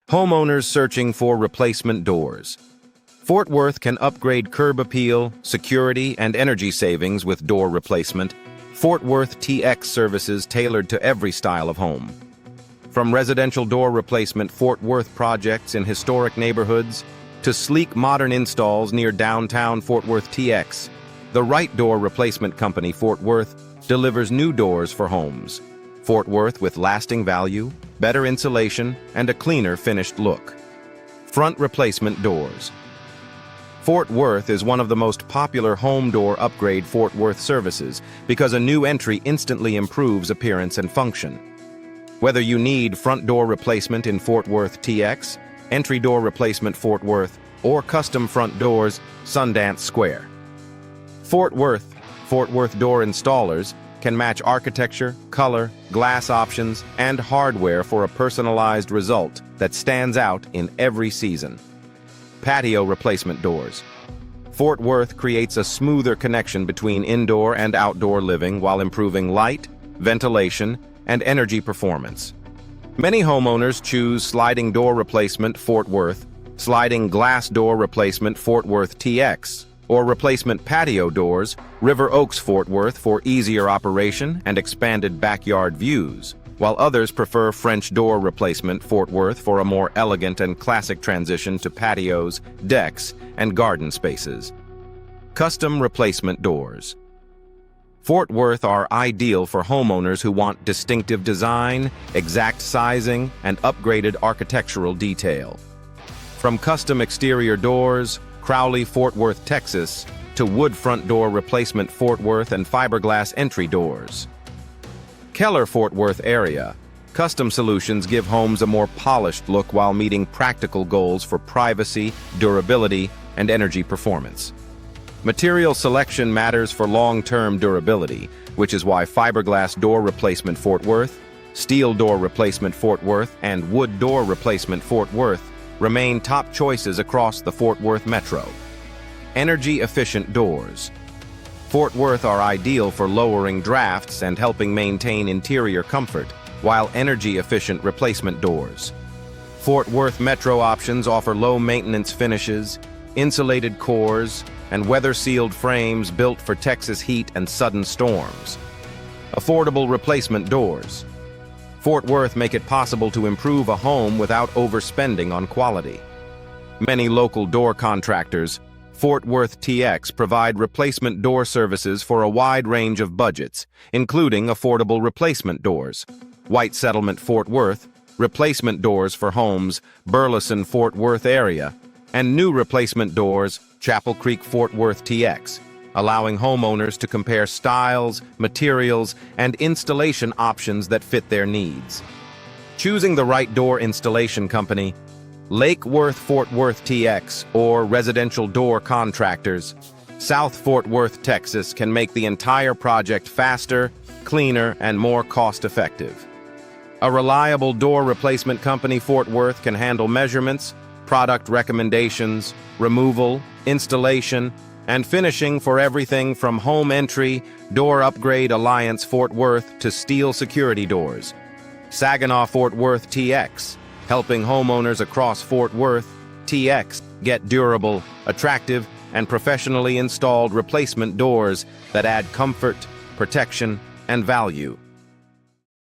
Homeowners searching for replacement doors. Fort Worth can upgrade curb appeal, security, and energy savings with door replacement. Fort Worth TX services tailored to every style of home. From residential door replacement Fort Worth projects in historic neighborhoods to sleek modern installs near downtown Fort Worth TX, the right door replacement company Fort Worth delivers new doors for homes. Fort Worth with lasting value, better insulation, and a cleaner finished look. Front replacement doors. Fort Worth is one of the most popular home door upgrade Fort Worth services because a new entry instantly improves appearance and function. Whether you need front door replacement in Fort Worth TX, entry door replacement Fort Worth, or custom front doors, Sundance Square. Fort Worth door installers can match architecture, color, glass options, and hardware for a personalized result that stands out in every season. Patio replacement doors. Fort Worth creates a smoother connection between indoor and outdoor living while improving light, ventilation, and energy performance. Many homeowners choose sliding door replacement Fort Worth, sliding glass door replacement Fort Worth TX, or replacement patio doors, River Oaks Fort Worth for easier operation and expanded backyard views, while others prefer French door replacement Fort Worth for a more elegant and classic transition to patios, decks, and garden spaces. Custom replacement doors. Fort Worth are ideal for homeowners who want distinctive design, exact sizing, and upgraded architectural detail. From custom exterior doors, Crowley, Fort Worth, Texas, to wood front door replacement Fort Worth and fiberglass entry doors. Keller, Fort Worth area. Custom solutions give homes a more polished look while meeting practical goals for privacy, durability, and energy performance. Material selection matters for long-term durability, which is why fiberglass door replacement Fort Worth, steel door replacement Fort Worth, and wood door replacement Fort Worth remain top choices across the Fort Worth metro. Energy-efficient doors. Fort Worth are ideal for lowering drafts and helping maintain interior comfort, while energy-efficient replacement doors. Fort Worth metro options offer low-maintenance finishes, insulated cores, and weather-sealed frames built for Texas heat and sudden storms. Affordable replacement doors. Fort Worth make it possible to improve a home without overspending on quality. Many local door contractors, Fort Worth TX, provide replacement door services for a wide range of budgets, including affordable replacement doors. White Settlement Fort Worth, replacement doors for homes, Burleson Fort Worth area, and new replacement doors, Chapel Creek Fort Worth TX, allowing homeowners to compare styles, materials, and installation options that fit their needs. Choosing the right door installation company, Lake Worth Fort Worth TX, or residential door contractors, South Fort Worth, Texas, can make the entire project faster, cleaner, and more cost-effective. A reliable door replacement company Fort Worth can handle measurements, product recommendations, removal, installation, and finishing for everything from home entry, Door Upgrade Alliance Fort Worth to steel security doors. Saginaw Fort Worth TX, helping homeowners across Fort Worth TX get durable, attractive, and professionally installed replacement doors that add comfort, protection, and value.